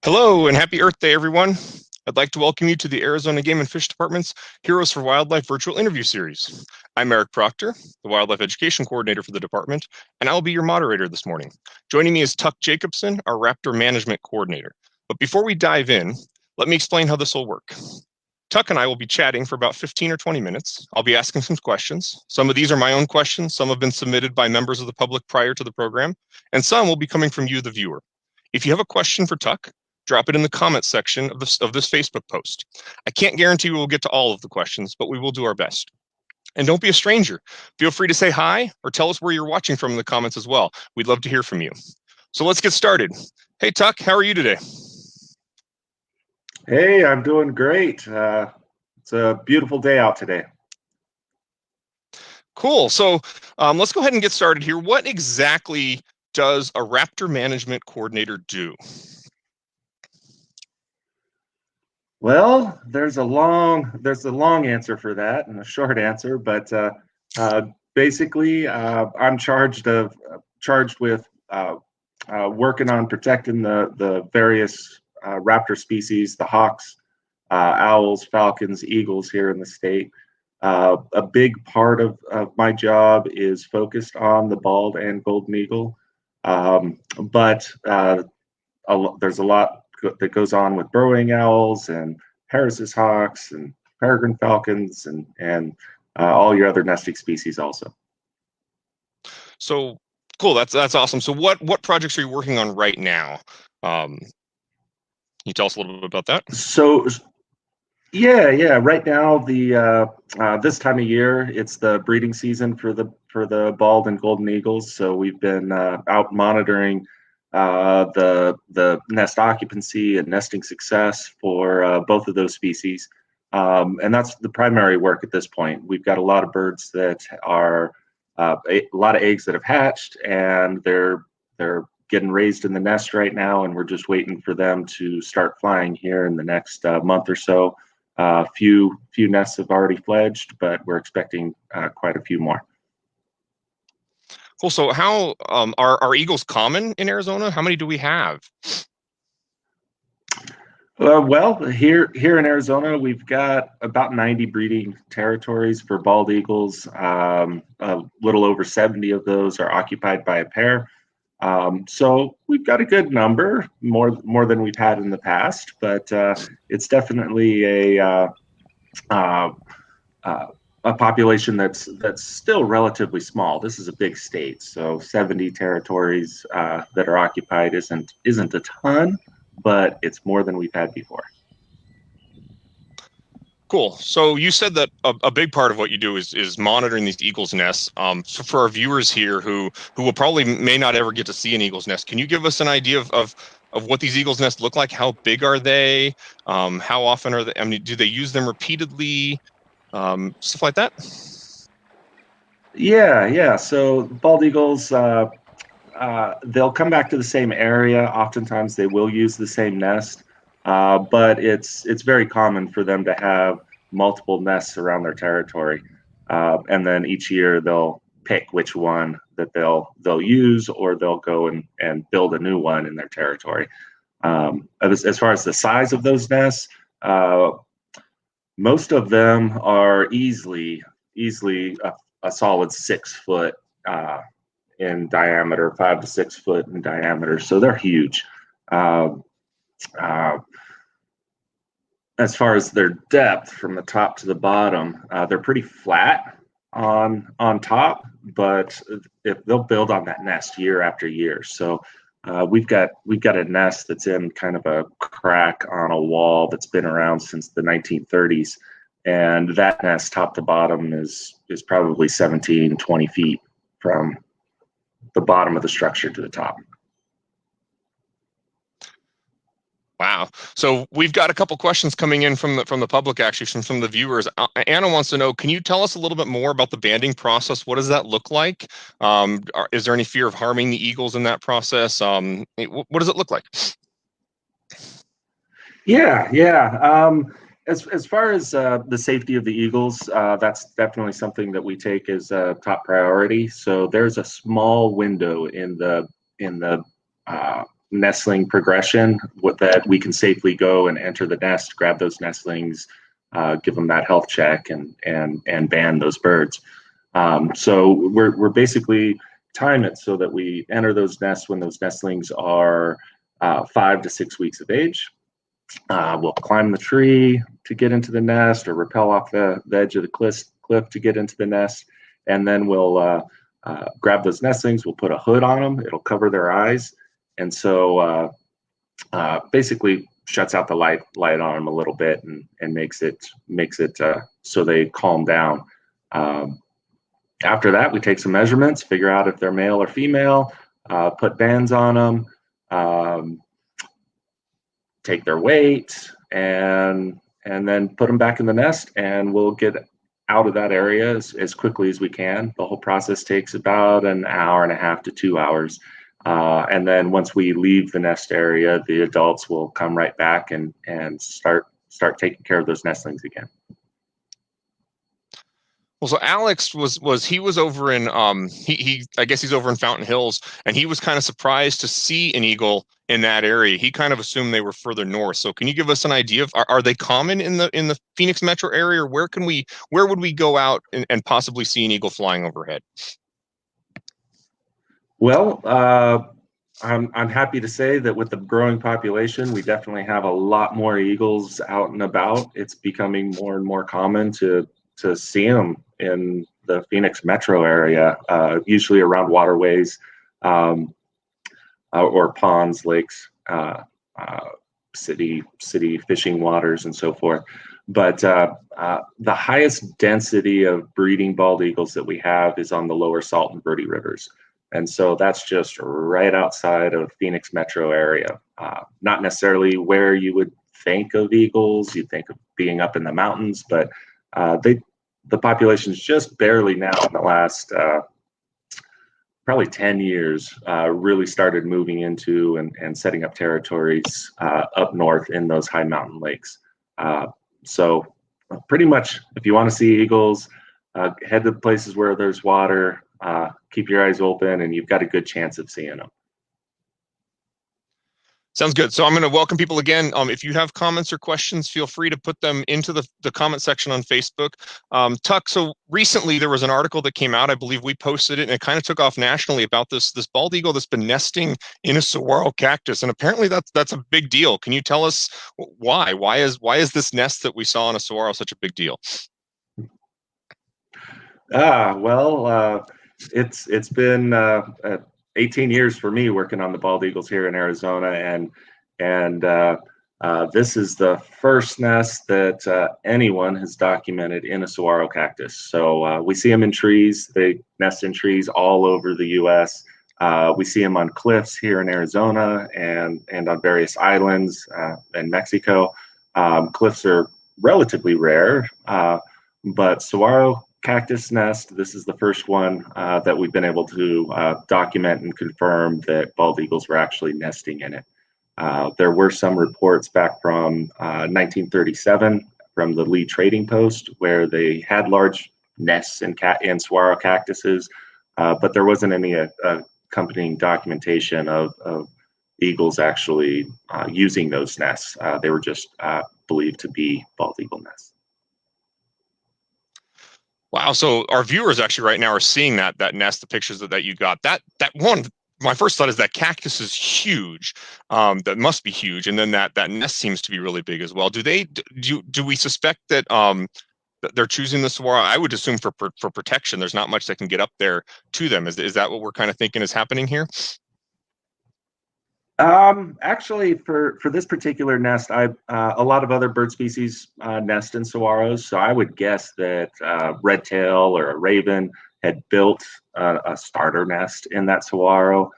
Hello and happy Earth Day, everyone. I'd like to welcome you to the Arizona Game and Fish Department's Heroes for Wildlife virtual interview series. I'm Eric Proctor, the Wildlife Education Coordinator for the department, and I'll be your moderator this morning. Joining me is Tuk Jacobson, our Raptor Management Coordinator. But before we dive in, let me explain how this will work. Tuck and I will be chatting for about 15 or 20 minutes. I'll be asking some questions. Some of these are my own questions. Some have been submitted by members of the public prior to the program, and some will be coming from you, the viewer. If you have a question for Tuck, drop it in the comments section of this Facebook post. I can't guarantee we will get to all of the questions, but we will do our best. And don't be a stranger. Feel free to say hi or tell us where you're watching from in the comments as well. We'd love to hear from you. So let's get started. Hey, Tuck, how are you today? Hey, I'm doing great. It's a beautiful day out today. Cool. So let's go ahead and get started here. What exactly does a Raptor Management Coordinator do? Well, there's a long answer for that and a short answer, but basically, I'm charged with working on protecting the various raptor species, the hawks, owls, falcons, eagles here in the state. A big part of my job is focused on the bald and golden eagle, but there's a lot that goes on with burrowing owls and Harris's hawks and peregrine falcons and all your other nesting species also. So cool. That's awesome. So what projects are you working on right now? Can you tell us a little bit about that? So yeah. Right now, this time of year, it's the breeding season for the bald and golden eagles. So we've been out monitoring the nest occupancy and nesting success for both of those species, and that's the primary work at this point. We've got a lot of birds that are a lot of eggs that have hatched, and they're getting raised in the nest right now, and we're just waiting for them to start flying here in the next month or so. Few nests have already fledged, but we're expecting quite a few more. Cool. So how are eagles common in Arizona? How many do we have? Well, here in Arizona, we've got about 90 breeding territories for bald eagles. A little over 70 of those are occupied by a pair. So we've got a good number, more than we've had in the past, but it's definitely a population that's still relatively small. This is a big state, so 70 territories that are occupied isn't a ton, but it's more than we've had before. Cool. So you said that a big part of what you do is monitoring these eagles' nests. So for our viewers here who will probably may not ever get to see an eagle's nest, can you give us an idea of what these eagles' nests look like? How big are they? How often are they? I mean, do they use them repeatedly? Stuff like that. Yeah. So bald eagles, they'll come back to the same area. Oftentimes, they will use the same nest, but it's very common for them to have multiple nests around their territory, and then each year they'll pick which one that they'll use, or they'll go and build a new one in their territory. As far as the size of those nests, most of them are easily a solid 6 foot in diameter, 5 to 6 foot in diameter. So they're huge. As far as their depth from the top to the bottom, they're pretty flat on top, but if they'll build on that nest year after year. So we've got a nest that's in kind of a crack on a wall that's been around since the 1930s, and that nest top to bottom is probably 17, 20 feet from the bottom of the structure to the top. Wow. So we've got a couple questions coming in from the public, actually, from some of the viewers. Anna wants to know, can you tell us a little bit more about the banding process? What does that look like? Is there any fear of harming the eagles in that process? What does it look like? Yeah. As far as the safety of the eagles, that's definitely something that we take as a top priority. So there's a small window in the nestling progression that we can safely go and enter the nest, grab those nestlings, give them that health check, and ban those birds. So we're basically time it so that we enter those nests when those nestlings are 5 to 6 weeks of age. We'll climb the tree to get into the nest, or rappel off the edge of the cliff to get into the nest, and then we'll grab those nestlings. We'll put a hood on them. It'll cover their eyes, and so basically shuts out the light on them a little bit, and makes it so they calm down. After that, we take some measurements, figure out if they're male or female, put bands on them, take their weight, and then put them back in the nest, and we'll get out of that area as quickly as we can. The whole process takes about an hour and a half to 2 hours. And then once we leave the nest area, the adults will come right back and start taking care of those nestlings again. Well, so Alex was over in I guess he's over in Fountain Hills, and he was kind of surprised to see an eagle in that area. He kind of assumed they were further north. So can you give us an idea of, are they common in the Phoenix metro area, or where would we go out and possibly see an eagle flying overhead? Well, I'm happy to say that with the growing population, we definitely have a lot more eagles out and about. It's becoming more and more common to see them in the Phoenix metro area, usually around waterways, or ponds, lakes, city fishing waters, and so forth. But the highest density of breeding bald eagles that we have is on the lower Salt and Verde rivers. And so that's just right outside of Phoenix metro area. Not necessarily where you would think of eagles. You'd think of being up in the mountains, but the population's just barely now in the last probably 10 years really started moving into and setting up territories up north in those high mountain lakes. So pretty much, if you want to see eagles, head to places where there's water, keep your eyes open, and you've got a good chance of seeing them. Sounds good. So I'm going to welcome people again. If you have comments or questions, feel free to put them into the comment section on Facebook. Tuk, so recently there was an article that came out, I believe we posted it, and it kind of took off nationally about this bald eagle that's been nesting in a saguaro cactus, and apparently that's a big deal. Can you tell us why? Why is this nest that we saw in a saguaro such a big deal? Well, it's been 18 years for me working on the bald eagles here in Arizona, and this is the first nest that anyone has documented in a saguaro cactus. So we see them in trees. They nest in trees all over the U.S. We see them on cliffs here in Arizona and on various islands in Mexico. Cliffs are relatively rare, but saguaro cactus nest, this is the first one that we've been able to document and confirm that bald eagles were actually nesting in it. There were some reports back from 1937 from the Lee Trading Post where they had large nests in saguaro cactuses, but there wasn't any accompanying documentation of eagles actually using those nests. They were just believed to be bald eagle nests. Wow. So our viewers actually right now are seeing that nest, the pictures that you got. That one, my first thought is that cactus is huge. That must be huge. And then that nest seems to be really big as well. Do we suspect that they're choosing the saguaro? I would assume for protection. There's not much that can get up there to them. Is that what we're kind of thinking is happening here? Actually, for this particular nest, a lot of other bird species nest in saguaros, so I would guess that red tail or a raven had built a starter nest in that saguaro.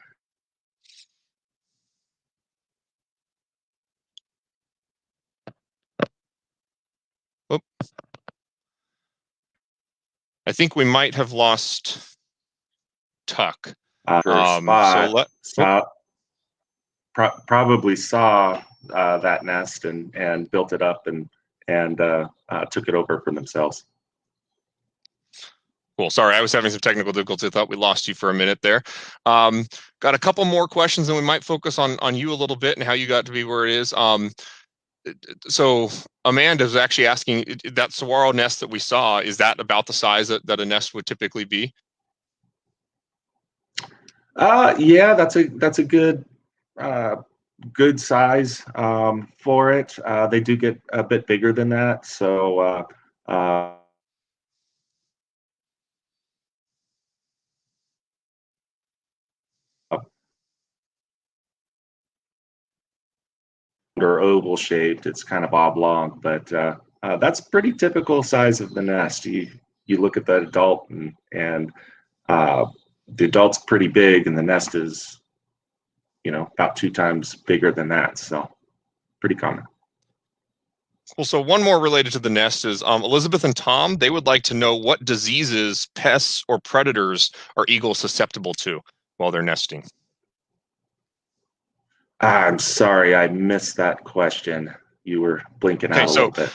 Oh. I think we might have lost Tuk. Probably saw that nest and built it up and took it over for themselves. Cool. Sorry, I was having some technical difficulty. I thought we lost you for a minute there. Got a couple more questions, and we might focus on you a little bit and how you got to be where it is. So Amanda is actually asking, that saguaro nest that we saw, is that about the size that a nest would typically be? Yeah, that's a good size for it. They do get a bit bigger than that, so or oval shaped. It's kind of oblong, but that's pretty typical size of the nest. You look at the adult, and the adult's pretty big, and the nest is, about 2 times bigger than that. So pretty common. Well, so one more related to the nest is Elizabeth and Tom. They would like to know what diseases, pests, or predators are eagles susceptible to while they're nesting. I'm sorry, I missed that question. You were blinking out a little bit.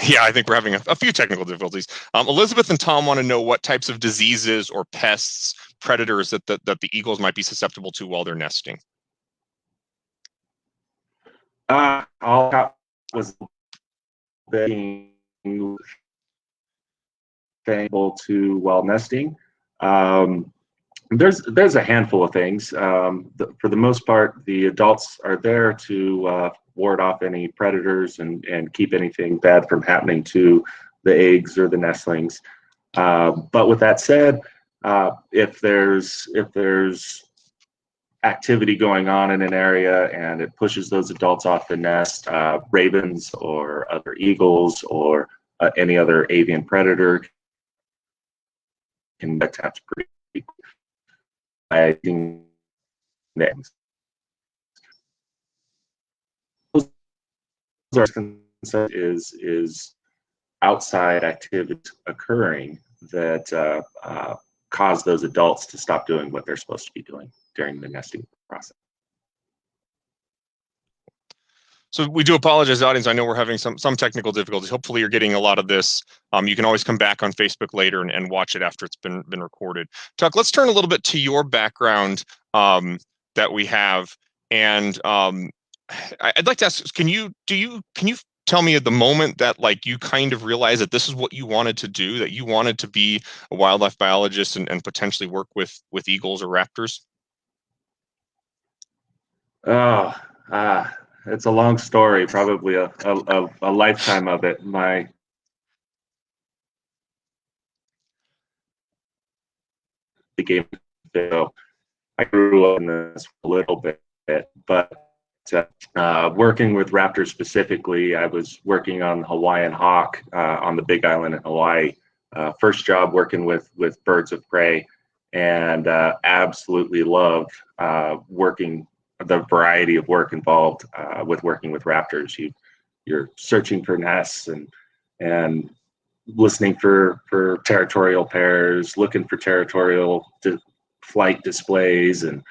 Yeah, I think we're having a few technical difficulties. Elizabeth and Tom want to know what types of diseases or pests, predators that the eagles might be susceptible to while they're nesting. All was being able to while nesting. There's a handful of things. For the most part, the adults are there to ward off any predators and keep anything bad from happening to the eggs or the nestlings. But with that said, if there's activity going on in an area and it pushes those adults off the nest, ravens or other eagles or any other avian predator can attach pretty names. Is outside activity occurring that cause those adults to stop doing what they're supposed to be doing during the nesting process. So we do apologize, audience. I know we're having some technical difficulties. Hopefully you're getting a lot of this. You can always come back on Facebook later and watch it after it's been recorded. Tuck, let's turn a little bit to your background that we have. And I'd like to ask, can you tell me at the moment that you kind of realized that this is what you wanted to do, that you wanted to be a wildlife biologist and potentially work with eagles or raptors? It's a long story, probably a lifetime of it. The game, so I grew up in this a little bit, but working with raptors specifically, I was working on Hawaiian hawk on the Big Island in Hawaii. First job working with birds of prey, and absolutely loved working the variety of work involved with working with raptors. You're searching for nests and listening for territorial pairs, looking for territorial flight displays, and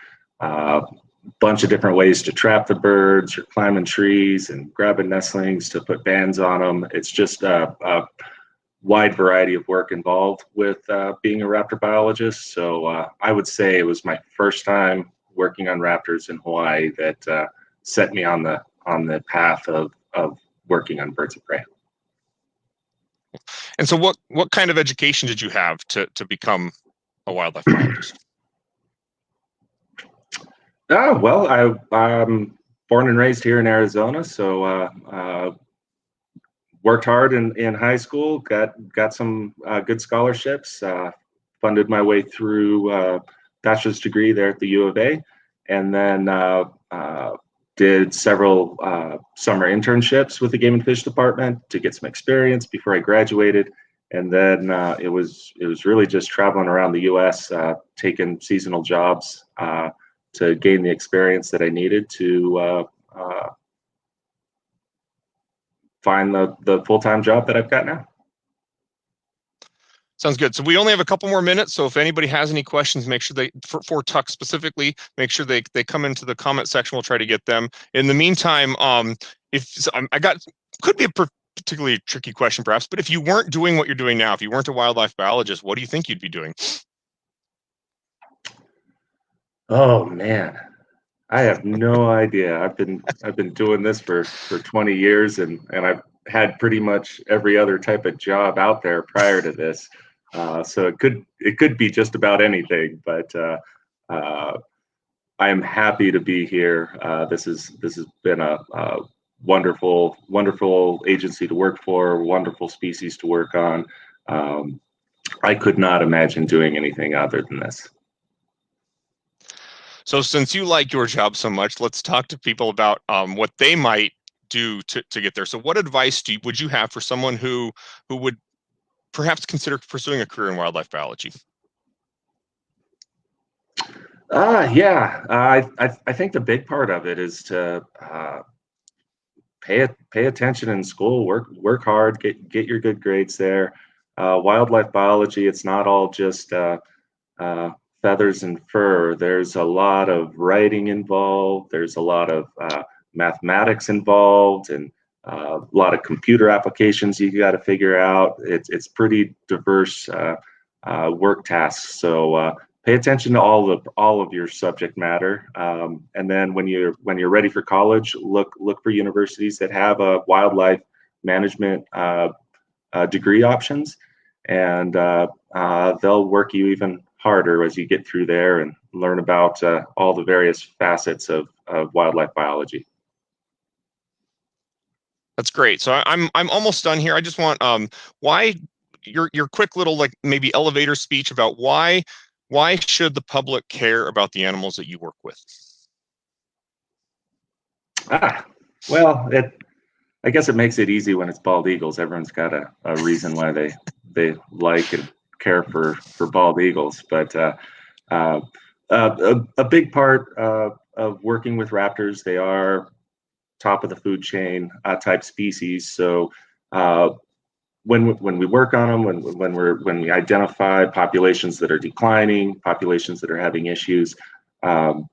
bunch of different ways to trap the birds. You're climbing trees and grabbing nestlings to put bands on them. It's just a wide variety of work involved with being a raptor biologist. So I would say it was my first time working on raptors in Hawaii that set me on the path of working on birds of prey. And so what kind of education did you have to become a wildlife biologist? Well, I'm born and raised here in Arizona, so worked hard in high school, got some good scholarships, funded my way through bachelor's degree there at the U of A, and then did several summer internships with the Game and Fish Department to get some experience before I graduated. And then it was really just traveling around the U.S., taking seasonal jobs to gain the experience that I needed to find the full-time job that I've got now. Sounds good. So we only have a couple more minutes. So if anybody has any questions, make sure for Tuck specifically, make sure they come into the comment section. We'll try to get them. In the meantime, could be a particularly tricky question, perhaps, but if you weren't doing what you're doing now, if you weren't a wildlife biologist, what do you think you'd be doing? Oh man, I have no idea. I've been doing this for 20 years, and I've had pretty much every other type of job out there prior to this. So it could be just about anything, but I am happy to be here. This has been a wonderful agency to work for, wonderful species to work on. Um, I could not imagine doing anything other than this. So since you like your job so much, let's talk to people about what they might do to get there. So what advice would you have for someone who would perhaps consider pursuing a career in wildlife biology? Yeah, I think the big part of it is to pay attention in school, work hard, get your good grades there. Wildlife biology, it's not all just uh, feathers and fur. There's a lot of writing involved. There's a lot of mathematics involved, and a lot of computer applications you got to figure out. It's pretty diverse work tasks. So pay attention to all of your subject matter, and then when you're ready for college, look for universities that have a wildlife management degree options, and they'll work you even harder as you get through there and learn about all the various facets of wildlife biology. That's great. So I'm almost done here. I just want why your quick little like maybe elevator speech about why should the public care about the animals that you work with? Ah, well, I guess it makes it easy when it's bald eagles. Everyone's got a reason why they like and care for bald eagles. But uh, a big part of working with raptors, they are top of the food chain type species. So when we work on them, when we identify populations that are declining, populations that are having issues, um,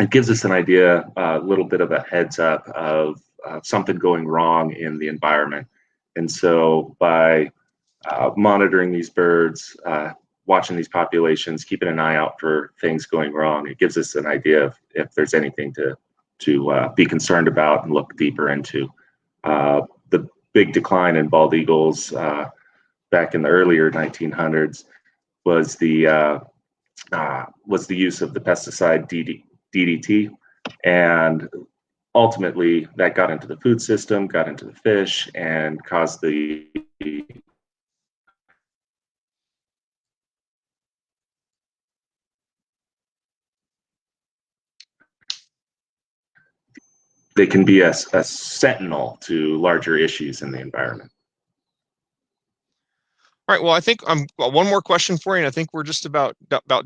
it gives us an idea, a little bit of a heads up of something going wrong in the environment. And so by monitoring these birds, watching these populations, keeping an eye out for things going wrong, it gives us an idea of if there's anything to be concerned about and look deeper into. The big decline in bald eagles back in the earlier 1900s was the use of the pesticide DDT, and ultimately that got into the food system, got into the fish, and caused they can be a sentinel to larger issues in the environment. All right. Well, I think one more question for you, and I think we're just about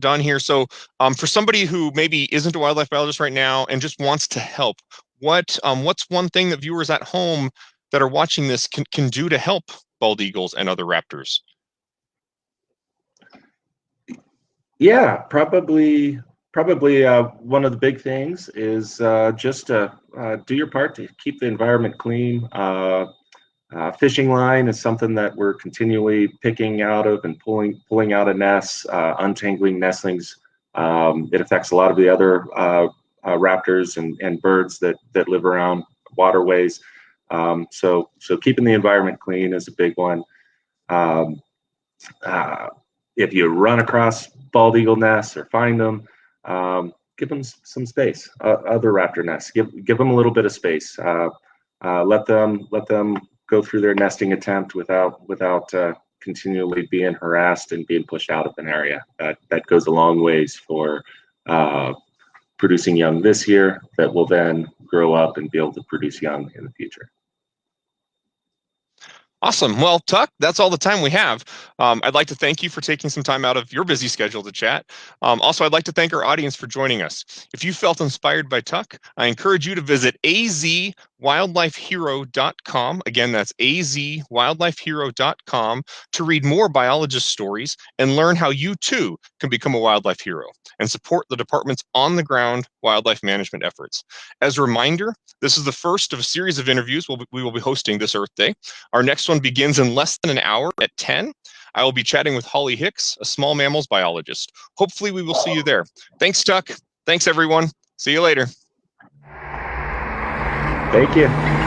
done here. So, for somebody who maybe isn't a wildlife biologist right now and just wants to help, what's one thing that viewers at home that are watching this can do to help bald eagles and other raptors? Yeah, probably one of the big things is just to do your part to keep the environment clean. Fishing line is something that we're continually picking out of and pulling out of nests, untangling nestlings. It affects a lot of the other raptors and birds that live around waterways. So keeping the environment clean is a big one. Um, if you run across bald eagle nests or find them, give them some space. Other raptor nests, give them a little bit of space. Let them go through their nesting attempt without continually being harassed and being pushed out of an area. That goes a long ways for producing young this year that will then grow up and be able to produce young in the future. Awesome. Well, Tuck, that's all the time we have. I'd like to thank you for taking some time out of your busy schedule to chat. Also, I'd like to thank our audience for joining us. If you felt inspired by Tuk, I encourage you to visit azwildlifehero.com. Again, that's azwildlifehero.com to read more biologist stories and learn how you too can become a wildlife hero and support the department's on-the-ground wildlife management efforts. As a reminder, this is the first of a series of interviews we will be hosting this Earth Day. Our next one begins in less than an hour at 10. I will be chatting with Holly Hicks, a small mammals biologist. Hopefully we will see you there. Thanks, Tuk. Thanks, everyone. See you later. Thank you.